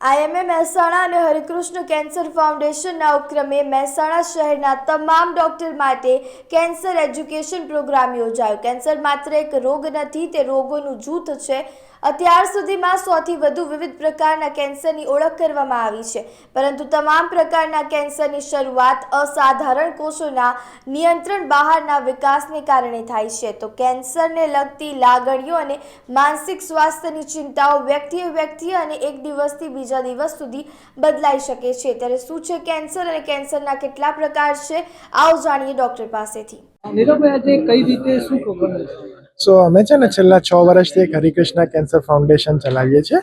IMA Mehsana અને Harikrishna cancer ફાઉન્ડેશનના ઉપક્રમે મહેસાણા શહેરના તમામ ડોક્ટર માટે કેન્સર એજ્યુકેશન પ્રોગ્રામ યોજાયો। કેન્સર માત્ર એક રોગ નથી, તે રોગોનું જૂથ છે। અત્યાર સુધીમાં 100થી વધુ વિવિધ પ્રકારના કેન્સરની ઓળખ કરવામાં આવી છે, પરંતુ તમામ પ્રકારના કેન્સરની શરૂઆત અસાધારણ કોષોના નિયંત્રણ બહારના વિકાસને કારણે થાય છે। તો કેન્સરને લગતી લાગણીઓ અને માનસિક સ્વાસ્થ્યની ચિંતાઓ વ્યક્તિ અને એક દિવસથી બીજા દિવસ સુધી બદલાઈ શકે છે। ત્યારે શું છે કેન્સર અને કેન્સરના કેટલા પ્રકાર છે, આવો જાણીએ ડોક્ટર પાસેથી। અમે છે ને છેલ્લા 6 વર્ષથી એક હરિકૃષ્ણ કેન્સર ફાઉન્ડેશન ચલાવીએ છીએ,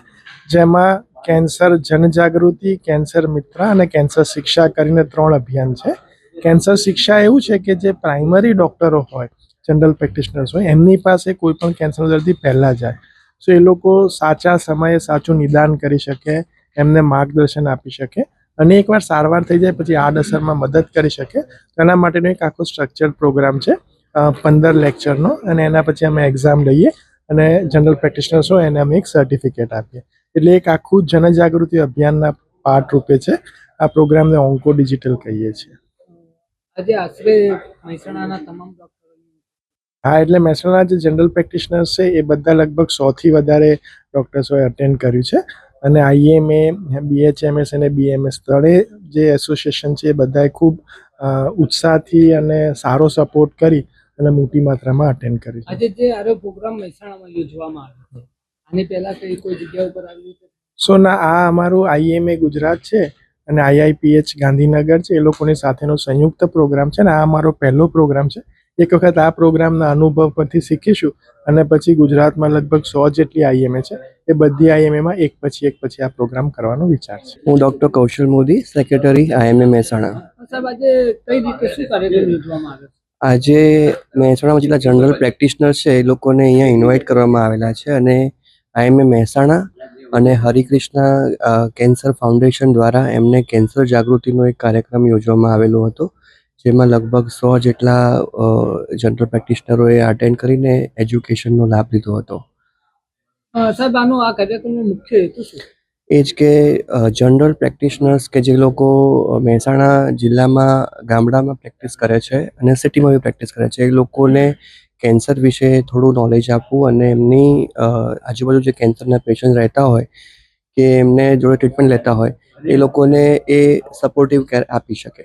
જેમાં કેન્સર જનજાગૃતિ, કેન્સર મિત્ર અને કેન્સર શિક્ષા કરીને 3 અભિયાન છે। કેન્સર શિક્ષા એવું છે કે જે પ્રાઇમરી ડોક્ટરો હોય, જનરલ પ્રેક્ટિશનર્સ હોય, એમની પાસે કોઈ પણ કેન્સર દર્દી પહેલા જાય, તો એ લોકો સાચા સમયે સાચું નિદાન કરી શકે, એમને માર્ગદર્શન આપી શકે અને એકવાર સારવાર થઈ જાય પછી આડઅસરમાં મદદ કરી શકે। એના માટેનો એક આખો સ્ટ્રક્ચર્ડ પ્રોગ્રામ છે, 15 લેક્ચરનો, અને એના પછી અમે એક્ઝામ લઈએ અને જનરલ પ્રેક્ટિશનર્સ હોય એને અમે એક સર્ટિફિકેટ આપીએ। એટલે એક આખું જનજાગૃતિ અભિયાનના પાર્ટ રૂપે છે આ પ્રોગ્રામને ઓન્કો ડિજિટલ કહીએ છીએ। આજે આશરે મહેસાણાના તમામ હા, એટલે મહેસાણા જે જનરલ પ્રેક્ટિશનર્સ છે એ બધા લગભગ 100થી વધારે ડૉક્ટર્સોએ અટેન્ડ કર્યું છે અને આઈએમએ, બીએચએમએસ અને બીએમએસ ત્રણેય જે એસોસિએશન છે એ બધાએ ખૂબ ઉત્સાહથી અને સારો સપોર્ટ કરી અને મોટી માત્રામાં અટેન્ડ કરી છે। આજે જે આરો પ્રોગ્રામ મહેસાણામાં યોજવામાં આવ્યો છે, આની પહેલા કોઈ જગ્યા ઉપર આવ્યું છે? ના, આ અમારું આઈએમએ ગુજરાત છે અને આઈઆઈપીએચ ગાંધીનગર છે, એ લોકોની સાથેનો સંયુક્ત પ્રોગ્રામ છે ને આ અમારો પહેલો પ્રોગ્રામ છે। એક વખત આ પ્રોગ્રામના અનુભવ પરથી શીખીશું અને પછી ગુજરાતમાં લગભગ 100 જેટલી આઈએમએ છે, એ બધી આઈએમએમાં એક પછી આ પ્રોગ્રામ કરવાનો વિચાર છે। હું ડૉક્ટર કૌશલ મોદી, સેક્રેટરી આઈએમએ મહેસાણા। સાહેબ, આજે કઈ રીતે શું કાર્યક્રમ યોજવામાં આવ્યો? આજે મહેસાણામાં જેટલા જનરલ પ્રેક્ટિશનર્સ છે એ લોકોને અહીંયા ઇન્વાઇટ કરવામાં આવેલા છે અને આઈએમએ મહેસાણા અને હરિકૃષ્ણ કેન્સર ફાઉન્ડેશન દ્વારા એમને કેન્સર જાગૃતિનો એક કાર્યક્રમ યોજવામાં આવેલો હતો, જેમાં લગભગ 100 જેટલા જનરલ પ્રેક્ટિશનરોએ અટેન્ડ કરીને એજ્યુકેશનનો લાભ લીધો હતો। સાહેબ, આનો આ કાર્યક્રમનો મુખ્ય હેતુ શું? એ જ કે જનરલ પ્રેક્ટિશનર્સ કે જે લોકો મહેસાણા જિલ્લામાં ગામડામાં પ્રેક્ટિસ કરે છે અને સિટીમાં બી પ્રેક્ટિસ કરે છે, એ લોકોને કેન્સર વિશે થોડું નોલેજ આપવું અને એમની આજુબાજુ જે કેન્સરના પેશન્ટ રહેતા હોય કે એમને જોડે ટ્રીટમેન્ટ લેતા હોય એ લોકોને એ સપોર્ટિવ કેર આપી શકે।